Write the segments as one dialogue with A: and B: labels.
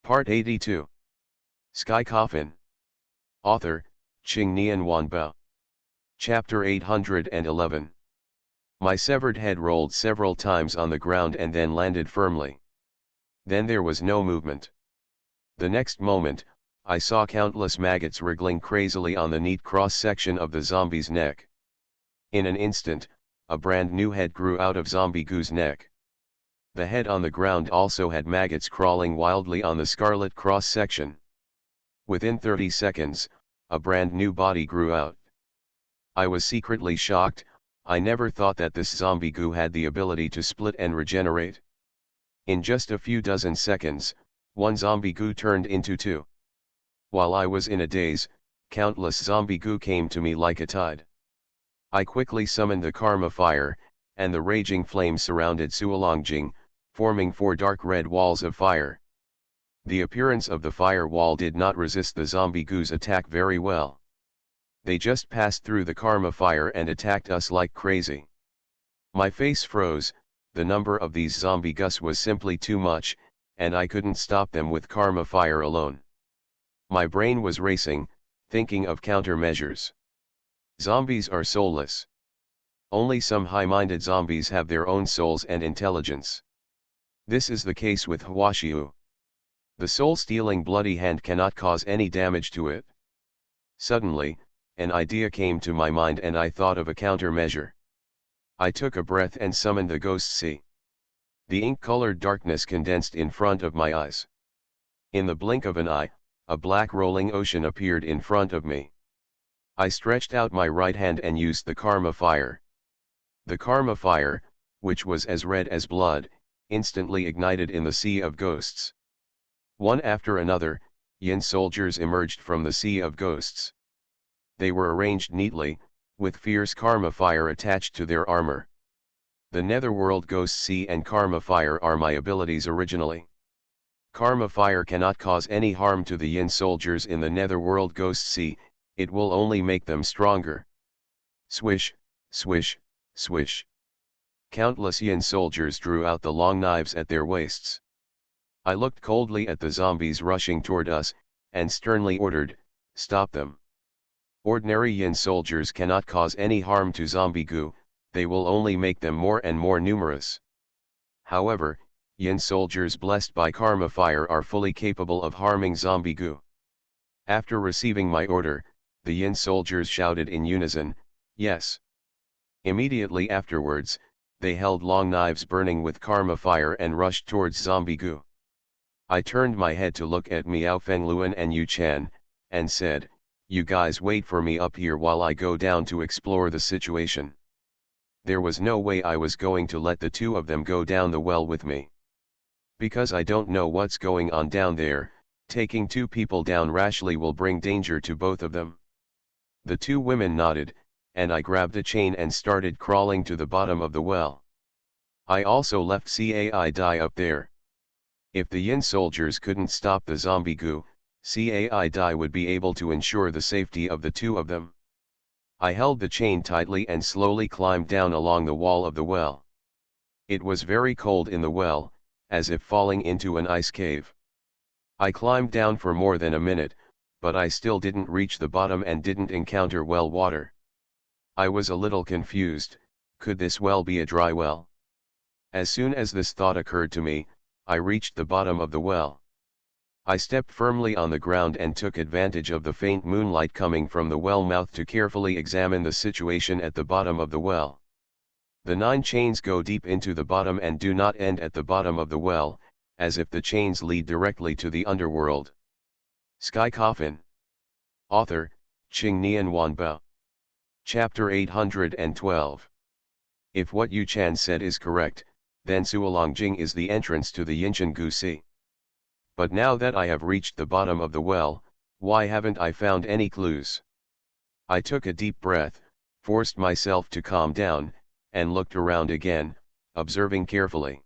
A: Part 82. Sky Coffin. Author, Ching Nian Wanbao. Chapter 811. My severed head rolled several times on the ground and then landed firmly. Then there was no movement. The next moment, I saw countless maggots wriggling crazily on the neat cross-section of the zombie's neck. In an instant, a brand new head grew out of Zombie Goo's neck. The head on the ground also had maggots crawling wildly on the scarlet cross-section. Within 30 seconds, a brand new body grew out. I was secretly shocked. I never thought that this zombie goo had the ability to split and regenerate. In just a few dozen seconds, one zombie goo turned into two. While I was in a daze, countless zombie goo came to me like a tide. I quickly summoned the karma fire, and the raging flames surrounded Suolongjing, forming four dark red walls of fire. The appearance of the fire wall did not resist the zombie goo's attack very well. They just passed through the karma fire and attacked us like crazy. My face froze. The number of these zombie gus was simply too much, and I couldn't stop them with karma fire alone. My brain was racing, thinking of countermeasures. Zombies are soulless. Only some high-minded zombies have their own souls and intelligence. This is the case with Huashiu. The soul-stealing bloody hand cannot cause any damage to it. Suddenly, an idea came to my mind and I thought of a countermeasure. I took a breath and summoned the ghost sea. The ink-colored darkness condensed in front of my eyes. In the blink of an eye, a black rolling ocean appeared in front of me. I stretched out my right hand and used the karma fire. The karma fire, which was as red as blood, instantly ignited in the sea of ghosts. One after another, Yin soldiers emerged from the sea of ghosts. They were arranged neatly, with fierce karma fire attached to their armor. The Netherworld Ghost Sea and Karma Fire are my abilities originally. Karma Fire cannot cause any harm to the Yin soldiers in the Netherworld Ghost Sea, it will only make them stronger. Swish, swish, swish. Countless Yin soldiers drew out the long knives at their waists. I looked coldly at the zombies rushing toward us, and sternly ordered, "Stop them." Ordinary Yin soldiers cannot cause any harm to zombie goo, they will only make them more and more numerous. However, Yin soldiers blessed by karma fire are fully capable of harming zombie goo. After receiving my order, the Yin soldiers shouted in unison, "Yes." Immediately afterwards, they held long knives burning with karma fire and rushed towards zombie goo. I turned my head to look at Miao Fengluan and Yu Chan, and said, "You guys wait for me up here while I go down to explore the situation." There was no way I was going to let the two of them go down the well with me. Because I don't know what's going on down there, taking two people down rashly will bring danger to both of them. The two women nodded, and I grabbed a chain and started crawling to the bottom of the well. I also left Cai Dai up there. If the Yin soldiers couldn't stop the zombie goo, Cai Dai would be able to ensure the safety of the two of them. I held the chain tightly and slowly climbed down along the wall of the well. It was very cold in the well, as if falling into an ice cave. I climbed down for more than a minute, but I still didn't reach the bottom and didn't encounter well water. I was a little confused. Could this well be a dry well? As soon as this thought occurred to me, I reached the bottom of the well. I stepped firmly on the ground and took advantage of the faint moonlight coming from the well mouth to carefully examine the situation at the bottom of the well. The 9 chains go deep into the bottom and do not end at the bottom of the well, as if the chains lead directly to the underworld. Sky Coffin. Author, Ching Nian Wanbao. Chapter 812. If what Yu Chan said is correct, then Suolongjing is the entrance to the Yinshan Gu Sea. But now that I have reached the bottom of the well, why haven't I found any clues? I took a deep breath, forced myself to calm down, and looked around again, observing carefully.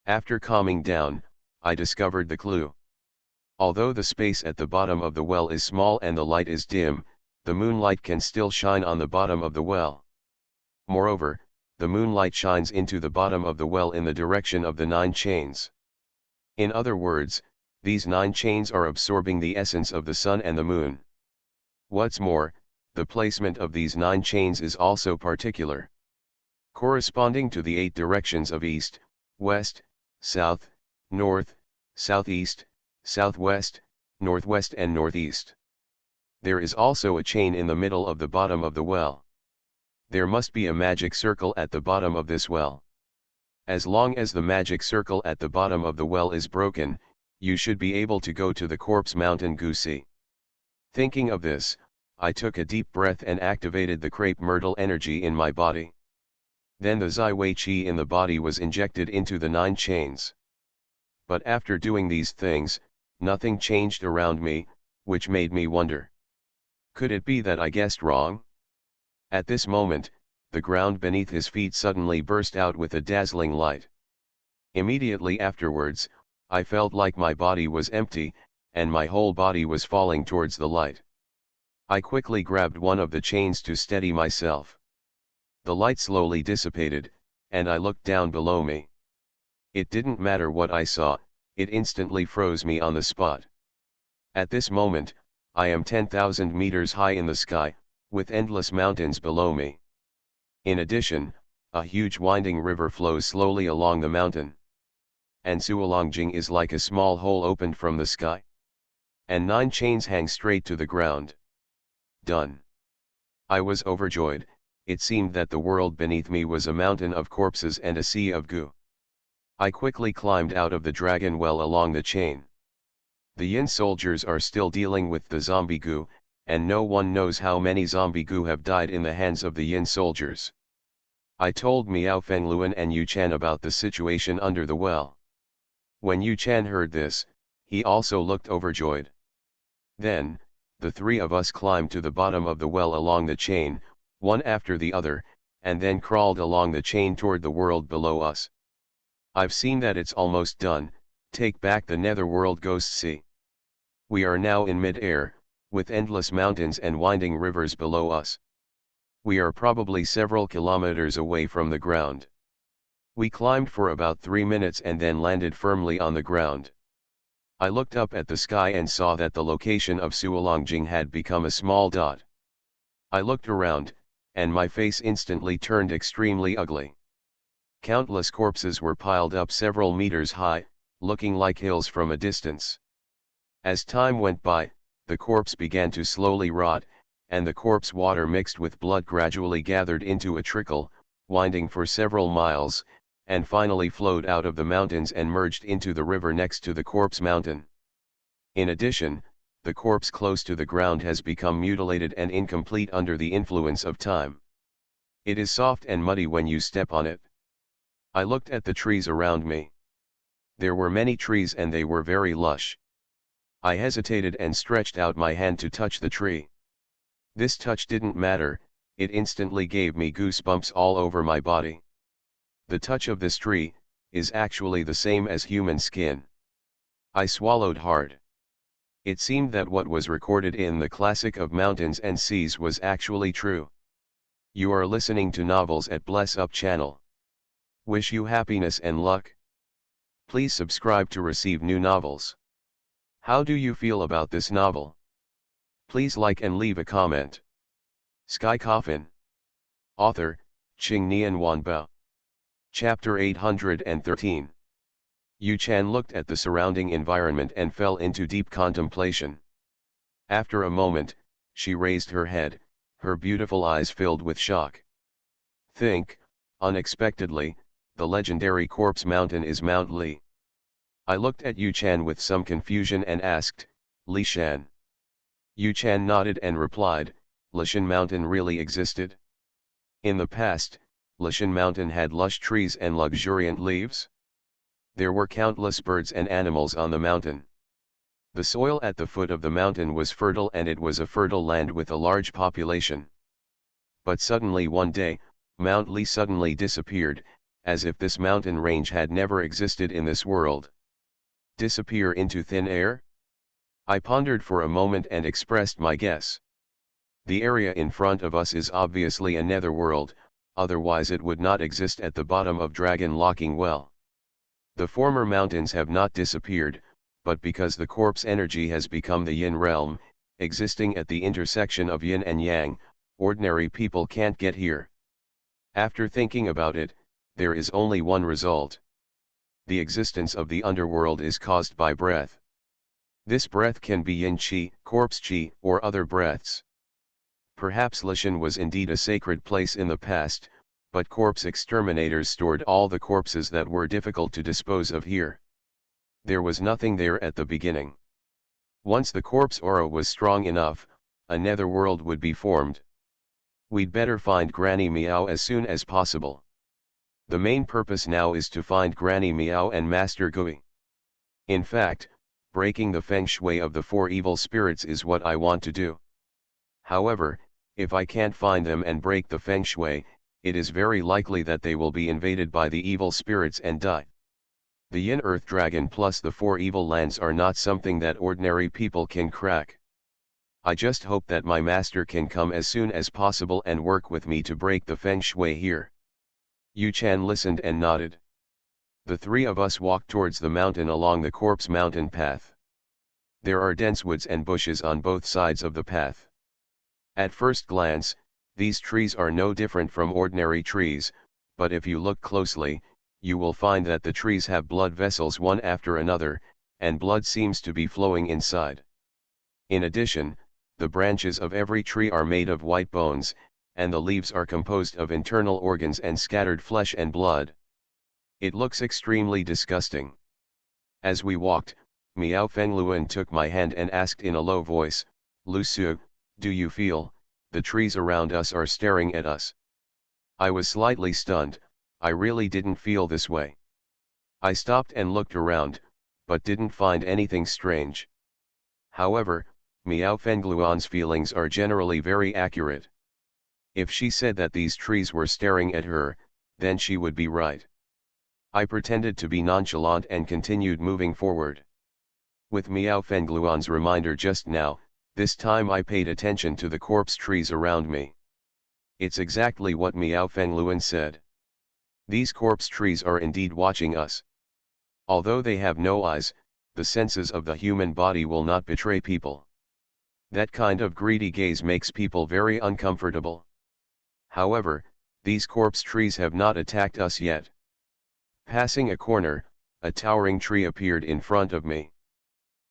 A: After calming down, I discovered the clue. Although the space at the bottom of the well is small and the light is dim, the moonlight can still shine on the bottom of the well. Moreover, the moonlight shines into the bottom of the well in the direction of the 9 chains. In other words, These 9 chains are absorbing the essence of the sun and the moon. What's more, the placement of these 9 chains is also particular. Corresponding to the 8 directions of east, west, south, north, southeast, southwest, northwest and northeast. There is also a chain in the middle of the bottom of the well. There must be a magic circle at the bottom of this well. As long as the magic circle at the bottom of the well is broken, you should be able to go to the corpse mountain Gusi. Thinking of this, I took a deep breath and activated the crepe myrtle energy in my body. Then the Zai Wei Qi in the body was injected into the 9 chains. But after doing these things, nothing changed around me, which made me wonder. Could it be that I guessed wrong? At this moment, the ground beneath his feet suddenly burst out with a dazzling light. Immediately afterwards, I felt like my body was empty, and my whole body was falling towards the light. I quickly grabbed one of the chains to steady myself. The light slowly dissipated, and I looked down below me. It didn't matter what I saw, it instantly froze me on the spot. At this moment, I am 10,000 meters high in the sky, with endless mountains below me. In addition, a huge winding river flows slowly along the mountain. And Suolongjing is like a small hole opened from the sky. And 9 chains hang straight to the ground. Done. I was overjoyed. It seemed that the world beneath me was a mountain of corpses and a sea of goo. I quickly climbed out of the dragon well along the chain. The Yin soldiers are still dealing with the zombie goo, and no one knows how many zombie goo have died in the hands of the Yin soldiers. I told Miao Fengluan and Yu Chan about the situation under the well. When Yu Chan heard this, he also looked overjoyed. Then, the 3 of us climbed to the bottom of the well along the chain, one after the other, and then crawled along the chain toward the world below us. I've seen that it's almost done. Take back the netherworld Ghost Sea. We are now in mid-air, with endless mountains and winding rivers below us. We are probably several kilometers away from the ground. We climbed for about 3 minutes and then landed firmly on the ground. I looked up at the sky and saw that the location of Suolongjing had become a small dot. I looked around, and my face instantly turned extremely ugly. Countless corpses were piled up several meters high, looking like hills from a distance. As time went by, the corpse began to slowly rot, and the corpse water mixed with blood gradually gathered into a trickle, winding for several miles, and finally flowed out of the mountains and merged into the river next to the corpse mountain. In addition, the corpse close to the ground has become mutilated and incomplete under the influence of time. It is soft and muddy when you step on it. I looked at the trees around me. There were many trees and they were very lush. I hesitated and stretched out my hand to touch the tree. This touch didn't matter, it instantly gave me goosebumps all over my body. The touch of this tree is actually the same as human skin. I swallowed hard. It seemed that what was recorded in the classic of mountains and seas was actually true. You are listening to Novels at Bless Up channel. Wish you happiness and luck. Please subscribe to receive new novels. How do you feel about this novel? Please like and leave a comment. Sky Coffin. Author, Qingnian Wanbao. Chapter 813. Yu Chan looked at the surrounding environment and fell into deep contemplation. After a moment, she raised her head, her beautiful eyes filled with shock. Think, unexpectedly, the legendary corpse mountain is Mount Li. I looked at Yu Chan with some confusion and asked, Li Shan. Yu Chan nodded and replied, Lishan Mountain really existed? In the past, Lishan Mountain had lush trees and luxuriant leaves. There were countless birds and animals on the mountain. The soil at the foot of the mountain was fertile and it was a fertile land with a large population. But suddenly one day, Mount Li suddenly disappeared, as if this mountain range had never existed in this world. Disappear into thin air? I pondered for a moment and expressed my guess. The area in front of us is obviously a netherworld, otherwise it would not exist at the bottom of Dragon Locking Well. The former mountains have not disappeared, but because the corpse energy has become the yin realm, existing at the intersection of yin and yang, ordinary people can't get here. After thinking about it, there is only one result. The existence of the underworld is caused by breath. This breath can be yin qi, corpse qi, or other breaths. Perhaps Lishan was indeed a sacred place in the past, but corpse exterminators stored all the corpses that were difficult to dispose of here. There was nothing there at the beginning. Once the corpse aura was strong enough, a netherworld would be formed. We'd better find Granny Meow as soon as possible. The main purpose now is to find Granny Meow and Master Gui. In fact, breaking the feng shui of the four evil spirits is what I want to do. However, if I can't find them and break the feng shui, it is very likely that they will be invaded by the evil spirits and die. The Yin Earth Dragon plus the four evil lands are not something that ordinary people can crack. I just hope that my master can come as soon as possible and work with me to break the feng shui here. Yu Chan listened and nodded. The three of us walked towards the mountain along the corpse mountain path. There are dense woods and bushes on both sides of the path. At first glance, these trees are no different from ordinary trees, but if you look closely, you will find that the trees have blood vessels one after another, and blood seems to be flowing inside. In addition, the branches of every tree are made of white bones, and the leaves are composed of internal organs and scattered flesh and blood. It looks extremely disgusting. As we walked, Miao Fengluan took my hand and asked in a low voice, "Lu Su, do you feel, the trees around us are staring at us?" I was slightly stunned. I really didn't feel this way. I stopped and looked around, but didn't find anything strange. However, Miao Fengluan's feelings are generally very accurate. If she said that these trees were staring at her, then she would be right. I pretended to be nonchalant and continued moving forward. With Miao Fengluan's reminder just now, this time I paid attention to the corpse trees around me. It's exactly what Miao Fengluan said. These corpse trees are indeed watching us. Although they have no eyes, the senses of the human body will not betray people. That kind of greedy gaze makes people very uncomfortable. However, these corpse trees have not attacked us yet. Passing a corner, a towering tree appeared in front of me.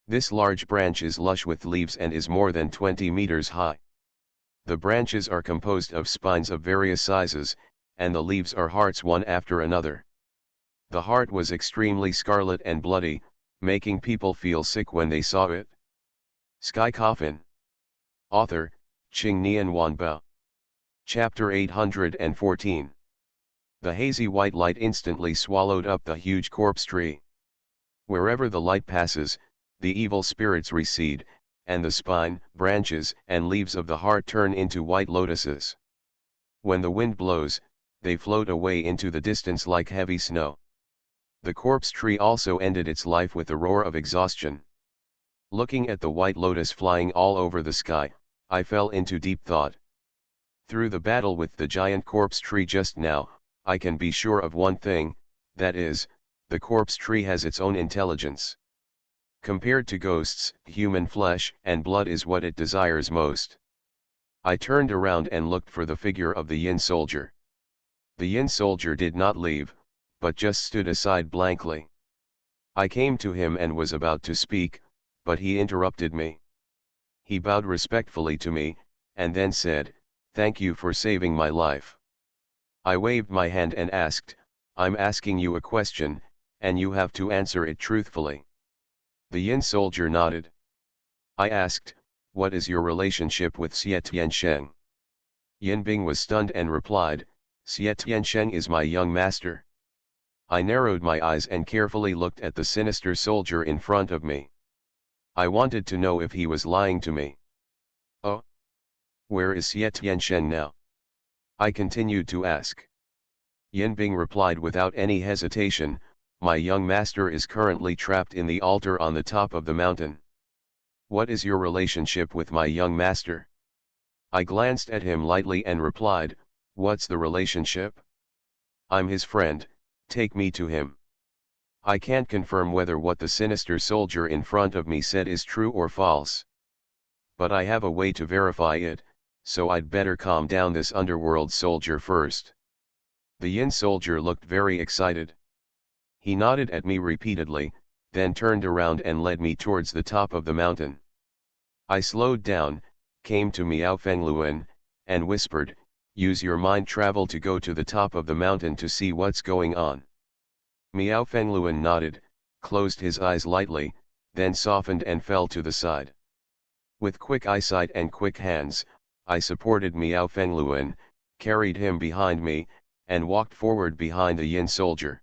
A: This large branch is lush with leaves and is more than 20 meters high. The branches are composed of spines of various sizes, and the leaves are hearts one after another. The heart was extremely scarlet and bloody, making people feel sick when they saw it. Sky Coffin. Author, Qing Nian Wanbao. Chapter 814. The hazy white light instantly swallowed up the huge corpse tree. Wherever the light passes, the evil spirits recede, and the spine, branches, and leaves of the heart turn into white lotuses. When the wind blows, they float away into the distance like heavy snow. The corpse tree also ended its life with a roar of exhaustion. Looking at the white lotus flying all over the sky, I fell into deep thought. Through the battle with the giant corpse tree just now, I can be sure of one thing, that is, the corpse tree has its own intelligence. Compared to ghosts, human flesh and blood is what it desires most. I turned around and looked for the figure of the Yin soldier. The Yin soldier did not leave, but just stood aside blankly. I came to him and was about to speak, but he interrupted me. He bowed respectfully to me, and then said, "Thank you for saving my life." I waved my hand and asked, "I'm asking you a question, and you have to answer it truthfully." The Yin soldier nodded. I asked, "What is your relationship with Xie Tiansheng?" Yin Bing was stunned and replied, "Xie Tiansheng is my young master." I narrowed my eyes and carefully looked at the sinister soldier in front of me. I wanted to know if he was lying to me. "Oh? Where is Xie Tiansheng now?" I continued to ask. Yin Bing replied without any hesitation, "My young master is currently trapped in the altar on the top of the mountain." "What is your relationship with my young master?" I glanced at him lightly and replied, "What's the relationship? I'm his friend, take me to him." I can't confirm whether what the sinister soldier in front of me said is true or false. But I have a way to verify it, so I'd better calm down this underworld soldier first. The yin soldier looked very excited. He nodded at me repeatedly, then turned around and led me towards the top of the mountain. I slowed down, came to Miao Fengluan, and whispered, "Use your mind travel to go to the top of the mountain to see what's going on." Miao Fengluan nodded, closed his eyes lightly, then softened and fell to the side. With quick eyesight and quick hands, I supported Miao Fengluan, carried him behind me, and walked forward behind the yin soldier.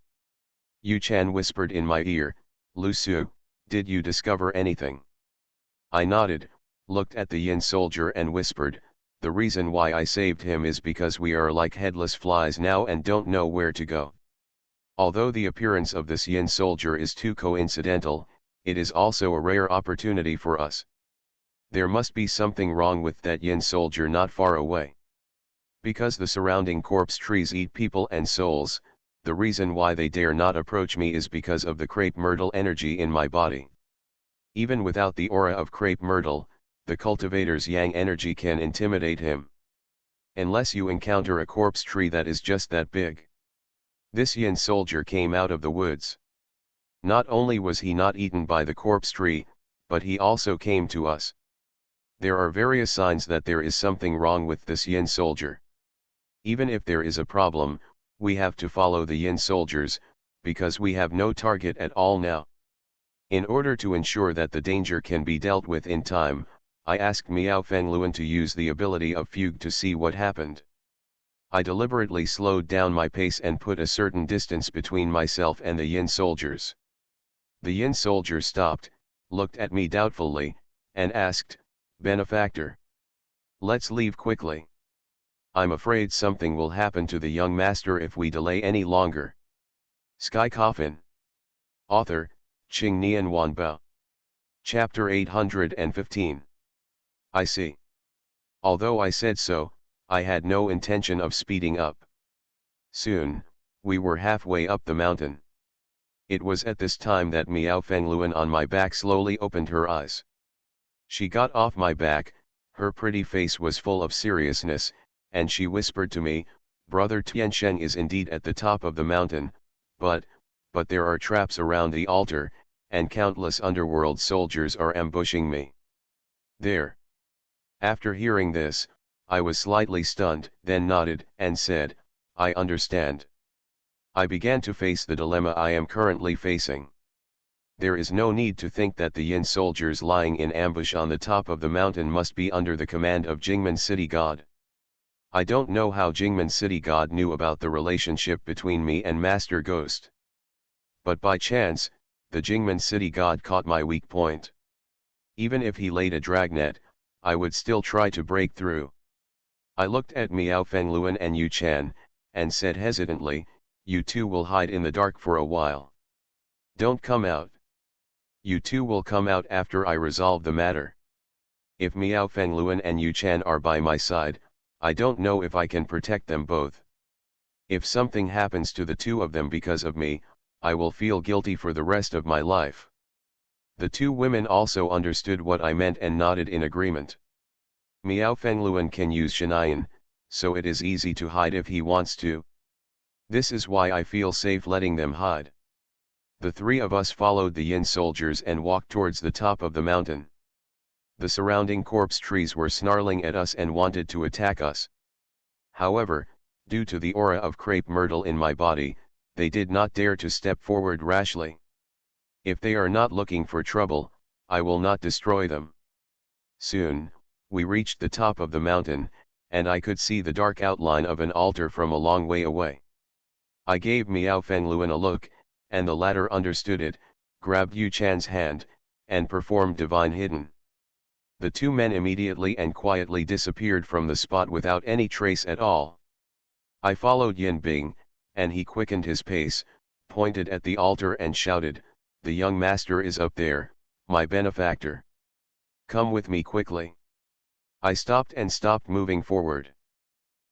A: Yu Chan whispered in my ear, "Lu Su, did you discover anything?" I nodded, looked at the yin soldier and whispered, "The reason why I saved him is because we are like headless flies now and don't know where to go. Although the appearance of this yin soldier is too coincidental, it is also a rare opportunity for us. There must be something wrong with that yin soldier not far away. Because the surrounding corpse trees eat people and souls, the reason why they dare not approach me is because of the crepe myrtle energy in my body. Even without the aura of crepe myrtle, the cultivator's yang energy can intimidate him. Unless you encounter a corpse tree that is just that big." This yin soldier came out of the woods. Not only was he not eaten by the corpse tree, but he also came to us. There are various signs that there is something wrong with this yin soldier. Even if there is a problem, we have to follow the yin soldiers, because we have no target at all now. In order to ensure that the danger can be dealt with in time, I asked Miao Fengluan to use the ability of fugue to see what happened. I deliberately slowed down my pace and put a certain distance between myself and the yin soldiers. The yin soldier stopped, looked at me doubtfully, and asked, "Benefactor, let's leave quickly. I'm afraid something will happen to the young master if we delay any longer." Sky Coffin. Author, Qing Nian Wanbao. Chapter 815. I see. Although I said so, I had no intention of speeding up. Soon, we were halfway up the mountain. It was at this time that Miao Fengluan on my back slowly opened her eyes. She got off my back, her pretty face was full of seriousness, and she whispered to me, "Brother Tiansheng is indeed at the top of the mountain, but there are traps around the altar, and countless underworld soldiers are ambushing me there." After hearing this, I was slightly stunned, then nodded and said, "I understand." I began to face the dilemma I am currently facing. There is no need to think that the yin soldiers lying in ambush on the top of the mountain must be under the command of Jingmen City God. I don't know how Jingmen City God knew about the relationship between me and Master Ghost. But by chance, the Jingmen City God caught my weak point. Even if he laid a dragnet, I would still try to break through. I looked at Miao Fengluan and Yu Chan, and said hesitantly, "You two will hide in the dark for a while. Don't come out. You two will come out after I resolve the matter." If Miao Fengluan and Yu Chan are by my side, I don't know if I can protect them both. If something happens to the two of them because of me, I will feel guilty for the rest of my life. The two women also understood what I meant and nodded in agreement. Miao Fengluan can use Shinayan, so it is easy to hide if he wants to. This is why I feel safe letting them hide. The three of us followed the yin soldiers and walked towards the top of the mountain. The surrounding corpse trees were snarling at us and wanted to attack us. However, due to the aura of crepe myrtle in my body, they did not dare to step forward rashly. If they are not looking for trouble, I will not destroy them. Soon, we reached the top of the mountain, and I could see the dark outline of an altar from a long way away. I gave Miao Fengluan a look, and the latter understood it, grabbed Yu Chan's hand, and performed divine hidden. The two men immediately and quietly disappeared from the spot without any trace at all. I followed Yin Bing, and he quickened his pace, pointed at the altar and shouted, "The young master is up there, my benefactor. Come with me quickly." I stopped moving forward.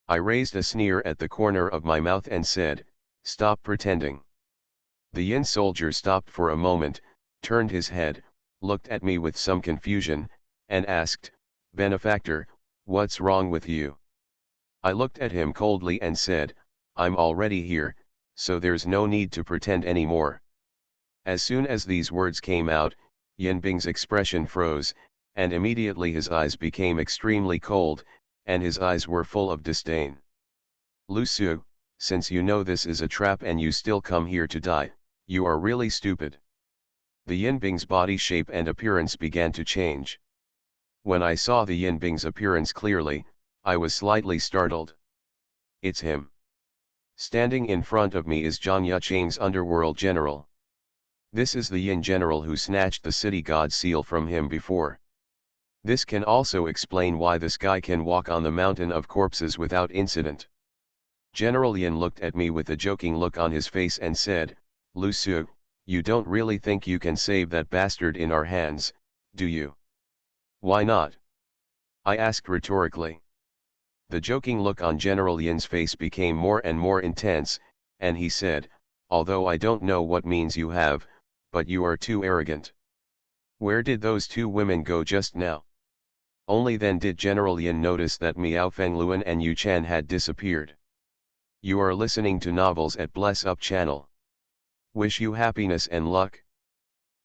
A: I raised a sneer at the corner of my mouth and said, "Stop pretending. The yin soldier stopped for a moment, turned his head, looked at me with some confusion, and asked, "Benefactor, what's wrong with you?" I looked at him coldly and said, "I'm already here, so there's no need to pretend anymore." As soon as these words came out, Yin Bing's expression froze, and immediately his eyes became extremely cold, and his eyes were full of disdain. "Lu Su, since you know this is a trap and you still come here to die, you are really stupid." The Yin Bing's body shape and appearance began to change. When I saw the Yin Bing's appearance clearly, I was slightly startled. It's him. Standing in front of me is Zhang Yucheng's underworld general. This is the Yin general who snatched the city god seal from him before. This can also explain why this guy can walk on the mountain of corpses without incident. General Yin looked at me with a joking look on his face and said, "Lu Su, you don't really think you can save that bastard in our hands, do you?" "Why not?" I asked rhetorically. The joking look on General Yin's face became more and more intense, and he said, "Although I don't know what means you have, but you are too arrogant. Where did those two women go just now?" Only then did General Yin notice that Miao Fengluan and Yu Chan had disappeared. You are listening to Novels at Bless Up channel. Wish you happiness and luck.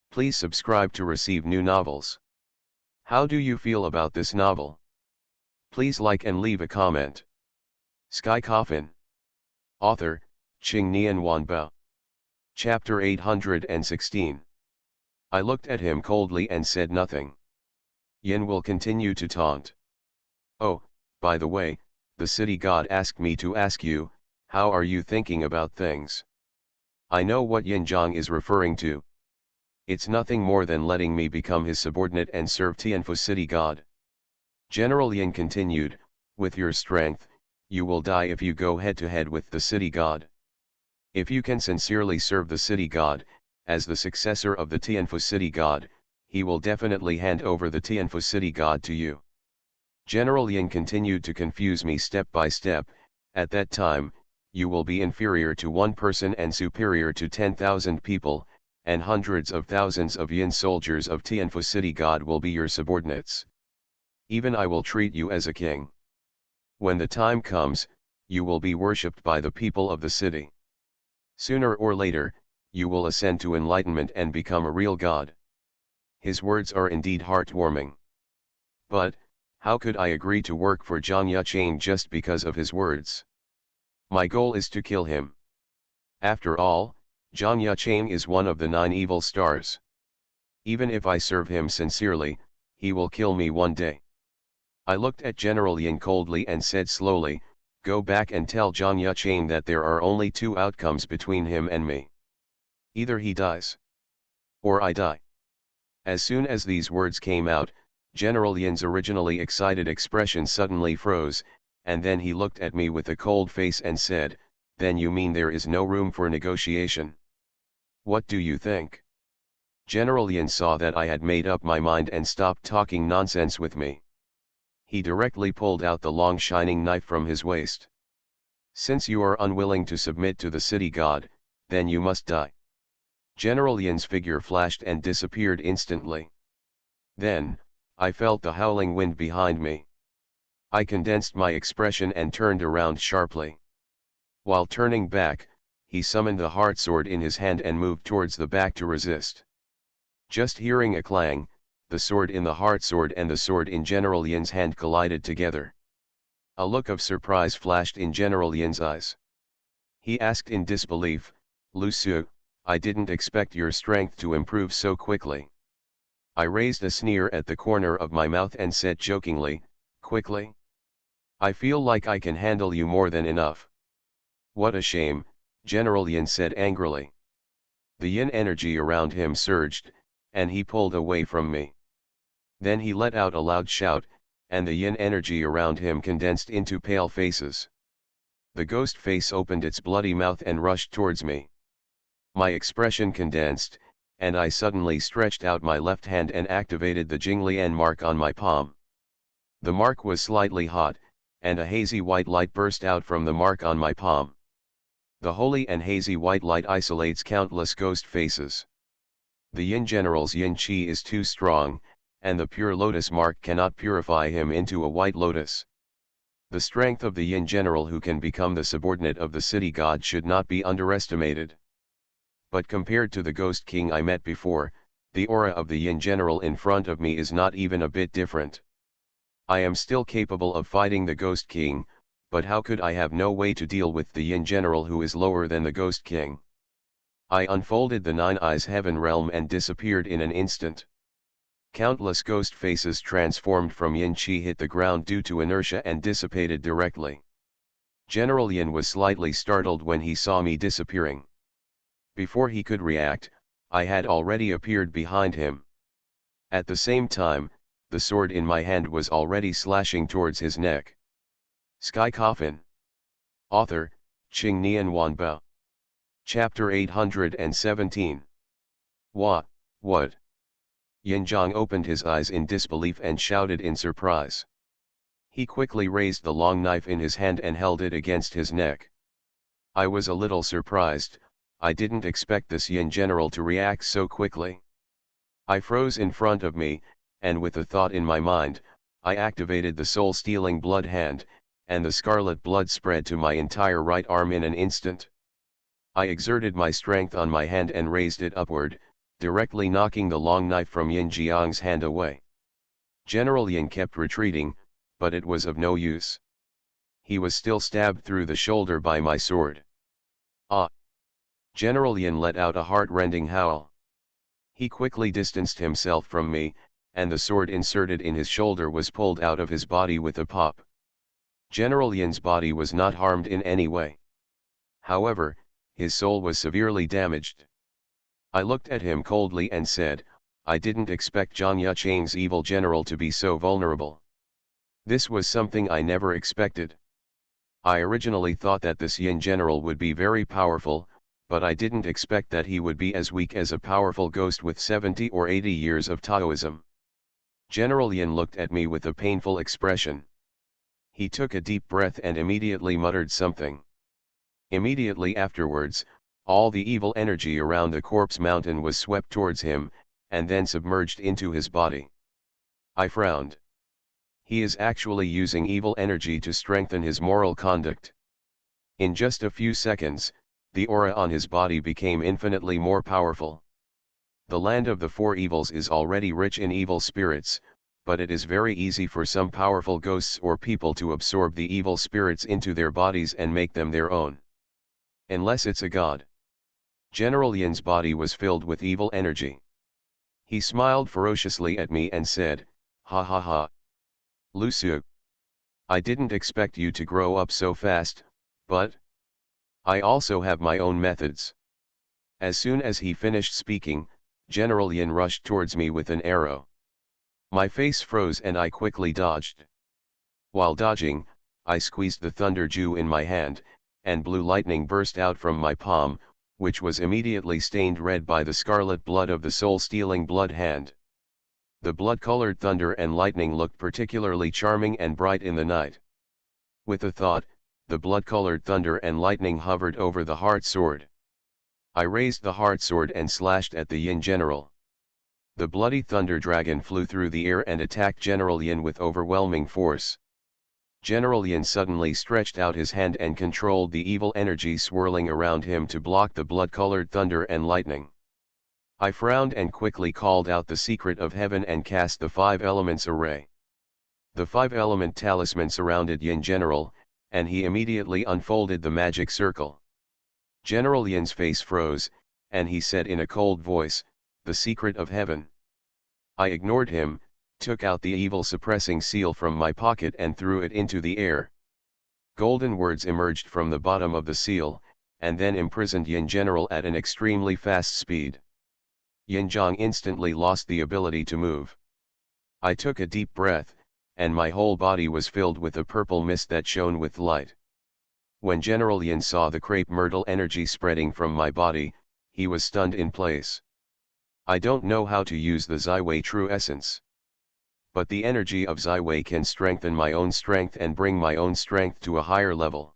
A: Please subscribe to receive new novels. How do you feel about this novel? Please like and leave a comment. Sky Coffin. Author, Qing Nian Wanbao. Chapter 816. I looked at him coldly and said nothing. Yin will continue to taunt. "Oh, by the way, the city god asked me to ask you, how are you thinking about things?" I know what Yin Zhang is referring to. It's nothing more than letting me become his subordinate and serve Tianfu city god. General Yin continued, "With your strength, you will die if you go head to head with the city god. If you can sincerely serve the city god, as the successor of the Tianfu city god, he will definitely hand over the Tianfu city god to you." General Yin continued to confuse me step by step. "At that time, you will be inferior to one person and superior to 10,000 people, and hundreds of thousands of Yin soldiers of Tianfu city god will be your subordinates. Even I will treat you as a king. When the time comes, you will be worshipped by the people of the city. Sooner or later, you will ascend to enlightenment and become a real god." His words are indeed heartwarming. But, how could I agree to work for Zhang Yucheng just because of his words? My goal is to kill him. After all, Zhang Yucheng is one of the 9 evil stars. Even if I serve him sincerely, he will kill me one day. I looked at General Yin coldly and said slowly, "Go back and tell Zhang Yucheng that there are only 2 outcomes between him and me. Either he dies, or I die." As soon as these words came out, General Yin's originally excited expression suddenly froze, and then he looked at me with a cold face and said, "Then you mean there is no room for negotiation? What do you think?" General Yin saw that I had made up my mind and stopped talking nonsense with me. He directly pulled out the long shining knife from his waist. "Since you are unwilling to submit to the city god, then you must die." General Yin's figure flashed and disappeared instantly. Then, I felt the howling wind behind me. I condensed my expression and turned around sharply. While turning back, he summoned the heart sword in his hand and moved towards the back to resist. Just hearing a clang, the sword in the heart sword and the sword in General Yin's hand collided together. A look of surprise flashed in General Yin's eyes. He asked in disbelief, "Lu Su, I didn't expect your strength to improve so quickly." I raised a sneer at the corner of my mouth and said jokingly, "Quickly? I feel like I can handle you more than enough." "What a shame," General Yin said angrily. The Yin energy around him surged, and he pulled away from me. Then he let out a loud shout, and the Yin energy around him condensed into pale faces. The ghost face opened its bloody mouth and rushed towards me. My expression condensed, and I suddenly stretched out my left hand and activated the Jinglian mark on my palm. The mark was slightly hot, and a hazy white light burst out from the mark on my palm. The holy and hazy white light isolates countless ghost faces. The Yin general's yin qi is too strong, and the pure lotus mark cannot purify him into a white lotus. The strength of the Yin general who can become the subordinate of the city god should not be underestimated. But compared to the ghost king I met before, the aura of the Yin general in front of me is not even a bit different. I am still capable of fighting the ghost king, but how could I have no way to deal with the Yin general who is lower than the ghost king? I unfolded the nine eyes heaven realm and disappeared in an instant. Countless ghost faces transformed from Yin Qi hit the ground due to inertia and dissipated directly. General Yin was slightly startled when he saw me disappearing. Before he could react, I had already appeared behind him. At the same time, the sword in my hand was already slashing towards his neck. Sky Coffin. Author, Qing Nian Wanba. Chapter 817. What? Yin Zhang opened his eyes in disbelief and shouted in surprise. He quickly raised the long knife in his hand and held it against his neck. I was a little surprised. I didn't expect this Yin general to react so quickly. I froze in front of me, and with a thought in my mind, I activated the soul-stealing blood hand, and the scarlet blood spread to my entire right arm in an instant. I exerted my strength on my hand and raised it upward, directly knocking the long knife from Yin Jiang's hand away. General Yin kept retreating, but it was of no use. He was still stabbed through the shoulder by my sword. Ah! General Yin let out a heart-rending howl. He quickly distanced himself from me, and the sword inserted in his shoulder was pulled out of his body with a pop. General Yin's body was not harmed in any way. However, his soul was severely damaged. I looked at him coldly and said, I didn't expect Zhang Yucheng's evil general to be so vulnerable. This was something I never expected. I originally thought that this Yin general would be very powerful, but I didn't expect that he would be as weak as a powerful ghost with 70 or 80 years of Taoism. General Yin looked at me with a painful expression. He took a deep breath and immediately muttered something. Immediately afterwards, all the evil energy around the corpse mountain was swept towards him, and then submerged into his body. I frowned. He is actually using evil energy to strengthen his moral conduct. In just a few seconds, the aura on his body became infinitely more powerful. The land of the four evils is already rich in evil spirits, but it is very easy for some powerful ghosts or people to absorb the evil spirits into their bodies and make them their own. Unless it's a god. General Yin's body was filled with evil energy. He smiled ferociously at me and said, ha ha ha. Lu Su. I didn't expect you to grow up so fast, but I also have my own methods. As soon as he finished speaking, General Yin rushed towards me with an arrow. My face froze and I quickly dodged. While dodging, I squeezed the thunder dew in my hand, and blue lightning burst out from my palm, which was immediately stained red by the scarlet blood of the soul-stealing blood hand. The blood-colored thunder and lightning looked particularly charming and bright in the night. With a thought, the blood-colored thunder and lightning hovered over the heart sword. I raised the heart sword and slashed at the Yin general. The bloody thunder dragon flew through the air and attacked General Yin with overwhelming force. General Yin suddenly stretched out his hand and controlled the evil energy swirling around him to block the blood-colored thunder and lightning. I frowned and quickly called out the secret of heaven and cast the 5 elements array. The 5-element talisman surrounded Yin general, and he immediately unfolded the magic circle. General Yin's face froze, and he said in a cold voice, the secret of heaven. I ignored him, took out the evil suppressing seal from my pocket and threw it into the air. Golden words emerged from the bottom of the seal, and then imprisoned Yin general at an extremely fast speed. Yin Zhang instantly lost the ability to move. I took a deep breath, and my whole body was filled with a purple mist that shone with light. When General Yin saw the crepe myrtle energy spreading from my body, he was stunned in place. I don't know how to use the Zaiwei true essence. But the energy of Zaiwei can strengthen my own strength and bring my own strength to a higher level.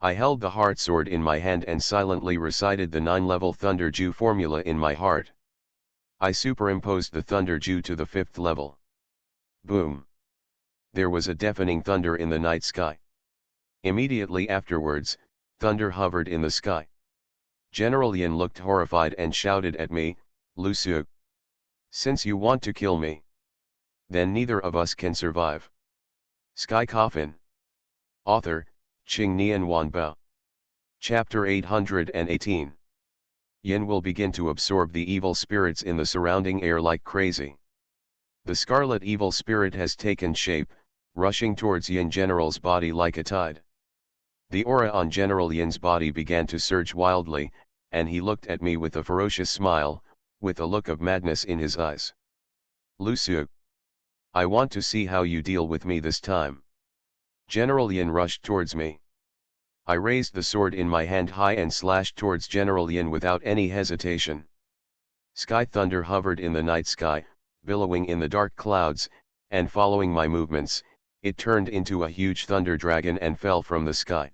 A: I held the heart sword in my hand and silently recited the 9-level Thunder Jew formula in my heart. I superimposed the Thunder Jew to the 5th level. Boom! There was a deafening thunder in the night sky. Immediately afterwards, thunder hovered in the sky. General Yin looked horrified and shouted at me, "Lu Su! Since you want to kill me, then neither of us can survive." Sky Coffin. Author, Qing Nian Wanbao. Chapter 818. Yin will begin to absorb the evil spirits in the surrounding air like crazy. The scarlet evil spirit has taken shape, rushing towards Yin General's body like a tide. The aura on General Yin's body began to surge wildly, and he looked at me with a ferocious smile, with a look of madness in his eyes. "Lu Su! I want to see how you deal with me this time." General Yin rushed towards me. I raised the sword in my hand high and slashed towards General Yin without any hesitation. Sky thunder hovered in the night sky, billowing in the dark clouds, and following my movements, it turned into a huge thunder dragon and fell from the sky.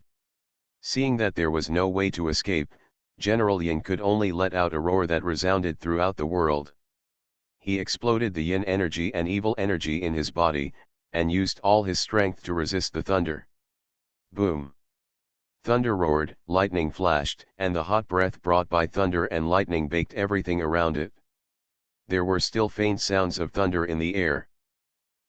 A: Seeing that there was no way to escape, General Yin could only let out a roar that resounded throughout the world. He exploded the Yin energy and evil energy in his body, and used all his strength to resist the thunder. Boom! Thunder roared, lightning flashed, and the hot breath brought by thunder and lightning baked everything around it. There were still faint sounds of thunder in the air.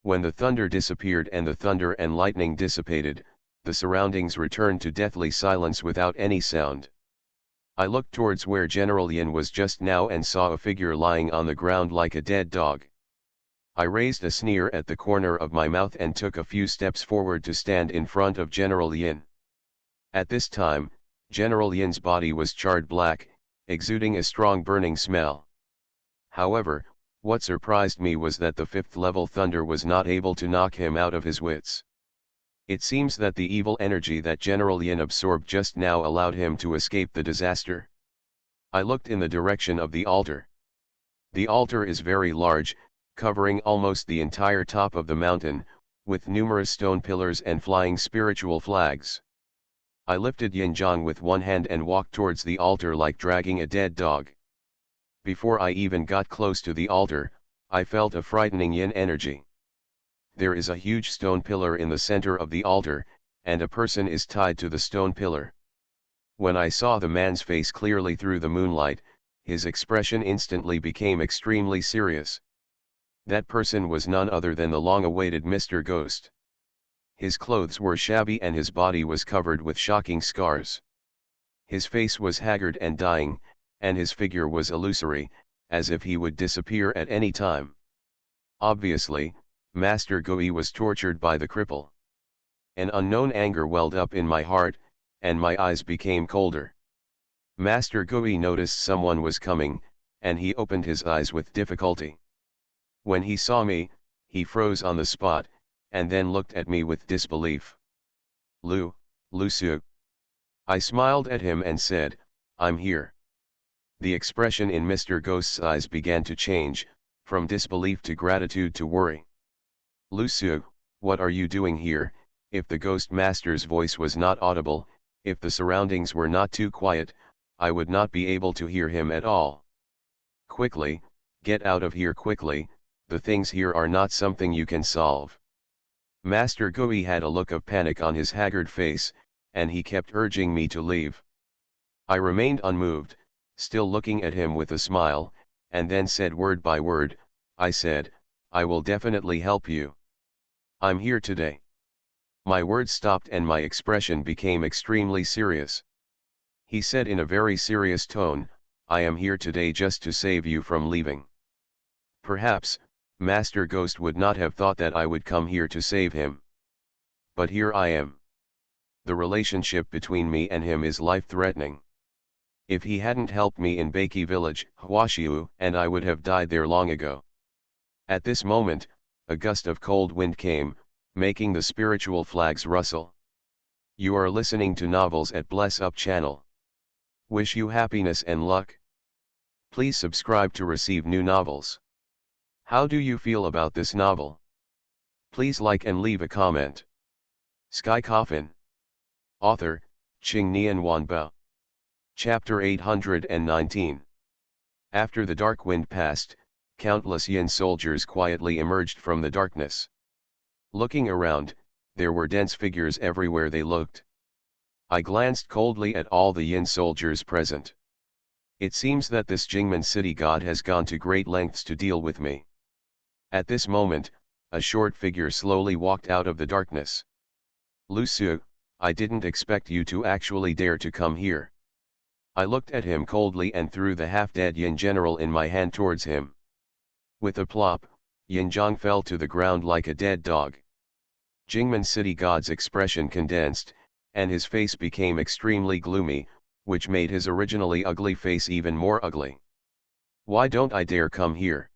A: When the thunder disappeared and the thunder and lightning dissipated, the surroundings returned to deathly silence without any sound. I looked towards where General Yin was just now and saw a figure lying on the ground like a dead dog. I raised a sneer at the corner of my mouth and took a few steps forward to stand in front of General Yin. At this time, General Yin's body was charred black, exuding a strong burning smell. However, what surprised me was that the 5th level thunder was not able to knock him out of his wits. It seems that the evil energy that General Yin absorbed just now allowed him to escape the disaster. I looked in the direction of the altar. The altar is very large, covering almost the entire top of the mountain, with numerous stone pillars and flying spiritual flags. I lifted Yin Zhang with one hand and walked towards the altar like dragging a dead dog. Before I even got close to the altar, I felt a frightening Yin energy. There is a huge stone pillar in the center of the altar, and a person is tied to the stone pillar. When I saw the man's face clearly through the moonlight, his expression instantly became extremely serious. That person was none other than the long-awaited Mr. Ghost. His clothes were shabby and his body was covered with shocking scars. His face was haggard and dying, and his figure was illusory, as if he would disappear at any time. Obviously, Master Gui was tortured by the cripple. An unknown anger welled up in my heart, and my eyes became colder. Master Gui noticed someone was coming, and he opened his eyes with difficulty. When he saw me, he froze on the spot, and then looked at me with disbelief. Lu Su. I smiled at him and said, "I'm here." The expression in Mr. Ghost's eyes began to change, from disbelief to gratitude to worry. "Lu Su, what are you doing here?" If the Ghost Master's voice was not audible, if the surroundings were not too quiet, I would not be able to hear him at all. "Quickly, get out of here quickly, the things here are not something you can solve." Master Gui had a look of panic on his haggard face, and he kept urging me to leave. I remained unmoved, still looking at him with a smile, and then said word by word, I said, "I will definitely help you. I'm here today." My words stopped and my expression became extremely serious. He said in a very serious tone, "I am here today just to save you from leaving." Perhaps, Master Ghost would not have thought that I would come here to save him. But here I am. The relationship between me and him is life-threatening. If he hadn't helped me in Beiki village, Huashiu, and I would have died there long ago. At this moment, a gust of cold wind came, making the spiritual flags rustle. You are listening to Novels at Bless Up channel. Wish you happiness and luck. Please subscribe to receive new novels. How do you feel about this novel? Please like and leave a comment. Sky Coffin. Author, Qing Nian Wanba. Chapter 819. After the dark wind passed, countless Yin soldiers quietly emerged from the darkness. Looking around, there were dense figures everywhere they looked. I glanced coldly at all the Yin soldiers present. It seems that this Jingmen city god has gone to great lengths to deal with me. At this moment, a short figure slowly walked out of the darkness. Lu Su, I didn't expect you to actually dare to come here. I looked at him coldly and threw the half-dead Yin general in my hand towards him. With a plop, Yin Zhang fell to the ground like a dead dog. Jingmen city god's expression condensed, and his face became extremely gloomy, which made his originally ugly face even more ugly. Why don't I dare come here?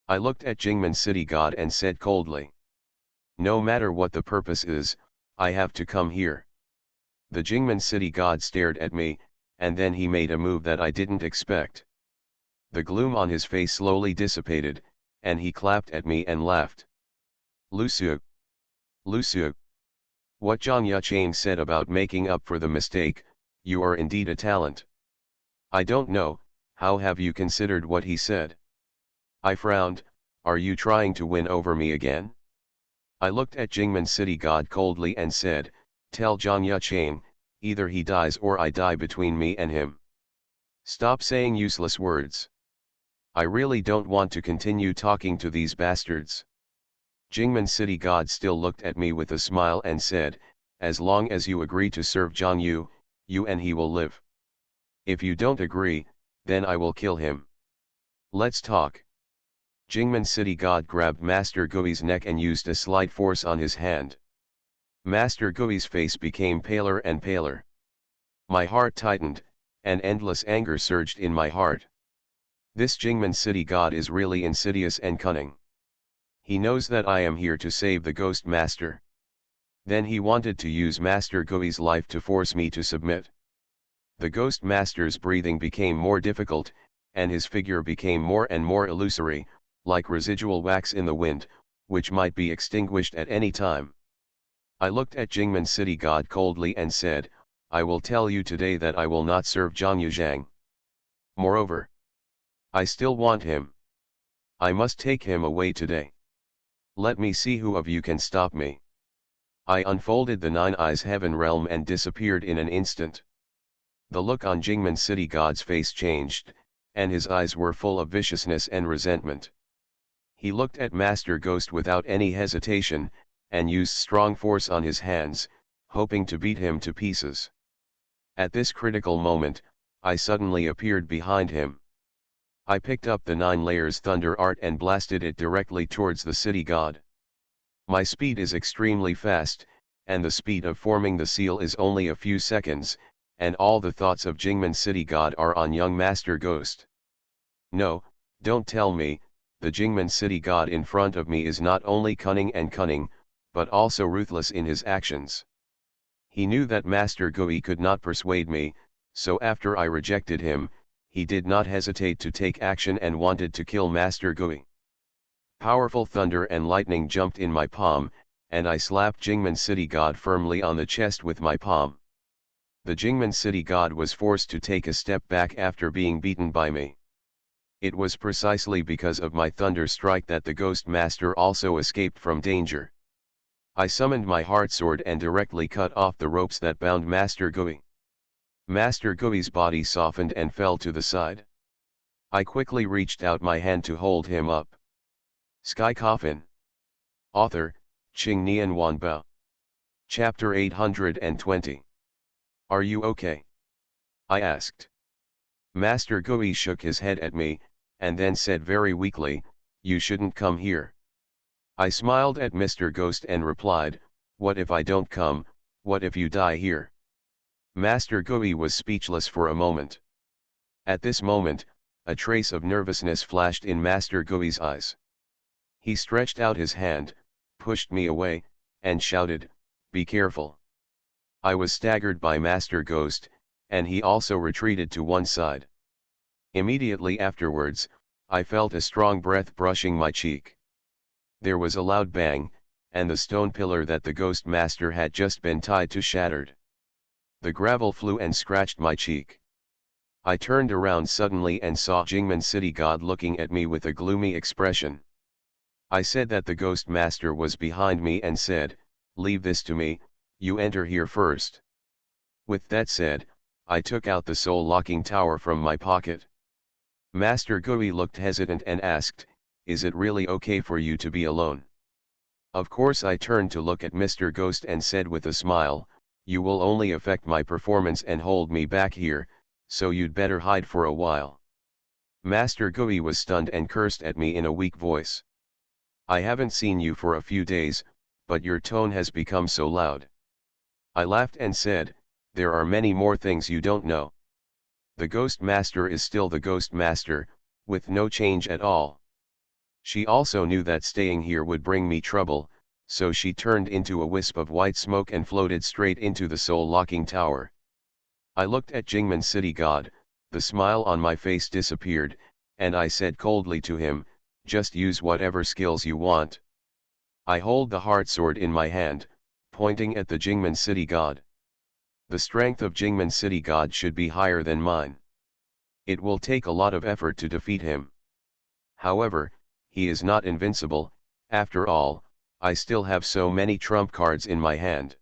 A: I looked at Jingmen city god and said coldly. No matter what the purpose is, I have to come here. The Jingmen city god stared at me, and then he made a move that I didn't expect. The gloom on his face slowly dissipated, and he clapped at me and laughed. Lu Su. Lu Su. What Zhang Yuchang said about making up for the mistake, you are indeed a talent. I don't know, how have you considered what he said? I frowned, are you trying to win over me again? I looked at Jingmen city god coldly and said, tell Zhang Yuchang, either he dies or I die between me and him. Stop saying useless words. I really don't want to continue talking to these bastards. Jingmen city god still looked at me with a smile and said, as long as you agree to serve Zhang Yu, you and he will live. If you don't agree, then I will kill him. Let's talk. Jingmen city god grabbed Master Gui's neck and used a slight force on his hand. Master Gui's face became paler and paler. My heart tightened, and endless anger surged in my heart. This Jingmen city god is really insidious and cunning. He knows that I am here to save the Ghost Master. Then he wanted to use Master Gui's life to force me to submit. The Ghost Master's breathing became more difficult, and his figure became more and more illusory, like residual wax in the wind, which might be extinguished at any time. I looked at Jingmen city god coldly and said, I will tell you today that I will not serve Zhang Yuchang. Moreover, I still want him. I must take him away today. Let me see who of you can stop me. I unfolded the Nine Eyes Heaven Realm and disappeared in an instant. The look on Jingmen city god's face changed, and his eyes were full of viciousness and resentment. He looked at Master Ghost without any hesitation, and used strong force on his hands, hoping to beat him to pieces. At this critical moment, I suddenly appeared behind him. I picked up the 9 layers thunder art and blasted it directly towards the city god. My speed is extremely fast, and the speed of forming the seal is only a few seconds, and all the thoughts of Jingmen city god are on young Master Ghost. No, don't tell me, the Jingmen city god in front of me is not only cunning, but also ruthless in his actions. He knew that Master Gui could not persuade me, so after I rejected him, he did not hesitate to take action and wanted to kill Master Gui. Powerful thunder and lightning jumped in my palm, and I slapped Jingmen city god firmly on the chest with my palm. The Jingmen city god was forced to take a step back after being beaten by me. It was precisely because of my thunder strike that the Ghost Master also escaped from danger. I summoned my heart sword and directly cut off the ropes that bound Master Gui. Master Gui's body softened and fell to the side. I quickly reached out my hand to hold him up. Sky Coffin. Author, Qing Nian Wanba. Chapter 820. Are you okay? I asked. Master Gui shook his head at me, and then said very weakly, you shouldn't come here. I smiled at Mr. Ghost and replied, what if I don't come, what if you die here? Master Gui was speechless for a moment. At this moment, a trace of nervousness flashed in Master Gui's eyes. He stretched out his hand, pushed me away, and shouted, be careful. I was staggered by Master Ghost, and he also retreated to one side. Immediately afterwards, I felt a strong breath brushing my cheek. There was a loud bang, and the stone pillar that the Ghost Master had just been tied to shattered. The gravel flew and scratched my cheek. I turned around suddenly and saw Jingmen City God looking at me with a gloomy expression. I said that the Ghost Master was behind me and said, "Leave this to me, you enter here first." With that said, I took out the soul locking tower from my pocket. Master Gui looked hesitant and asked, "Is it really okay for you to be alone?" Of course I turned to look at Mr. Ghost and said with a smile, "You will only affect my performance and hold me back here, so you'd better hide for a while." Master Gui was stunned and cursed at me in a weak voice. "I haven't seen you for a few days, but your tone has become so loud." I laughed and said, "There are many more things you don't know. The Ghost Master is still the Ghost Master, with no change at all." She also knew that staying here would bring me trouble, so she turned into a wisp of white smoke and floated straight into the soul-locking tower. I looked at Jingmen City God, the smile on my face disappeared, and I said coldly to him, "Just use whatever skills you want." I hold the heart sword in my hand, pointing at the Jingmen City God. The strength of Jingmen City God should be higher than mine. It will take a lot of effort to defeat him. However, he is not invincible. After all, I still have so many trump cards in my hand.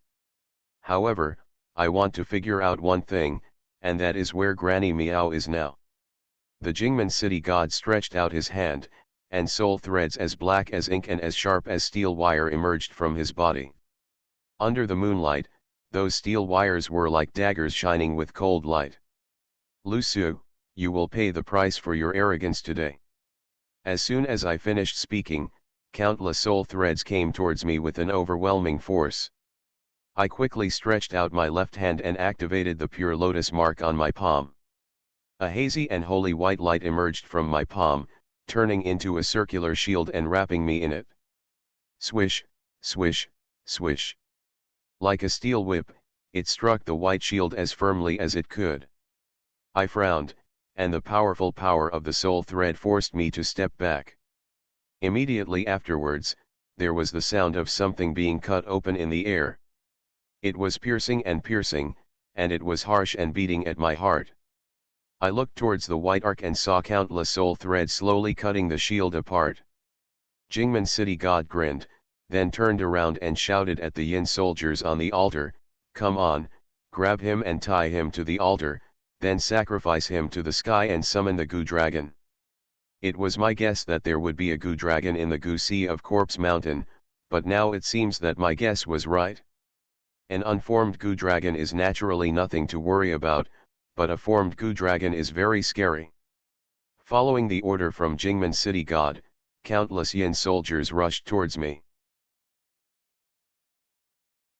A: However, I want to figure out one thing, and that is where Granny Meow is now. The Jingmen City God stretched out his hand, and soul threads as black as ink and as sharp as steel wire emerged from his body. Under the moonlight, those steel wires were like daggers shining with cold light. "Lu Su, you will pay the price for your arrogance today." As soon as I finished speaking, countless soul threads came towards me with an overwhelming force. I quickly stretched out my left hand and activated the pure lotus mark on my palm. A hazy and holy white light emerged from my palm, turning into a circular shield and wrapping me in it. Swish, swish, swish. Like a steel whip, it struck the white shield as firmly as it could. I frowned, and the powerful power of the soul thread forced me to step back. Immediately afterwards, there was the sound of something being cut open in the air. It was piercing, and it was harsh and beating at my heart. I looked towards the white arc and saw countless soul threads slowly cutting the shield apart. Jingmen City God grinned, then turned around and shouted at the Yin soldiers on the altar, "Come on, grab him and tie him to the altar, then sacrifice him to the sky and summon the Goo Dragon." It was my guess that there would be a Goo Dragon in the Goo Sea of Corpse Mountain, but now it seems that my guess was right. An unformed Goo Dragon is naturally nothing to worry about, but a formed Goo Dragon is very scary. Following the order from Jingmen City God, countless Yin soldiers rushed towards me.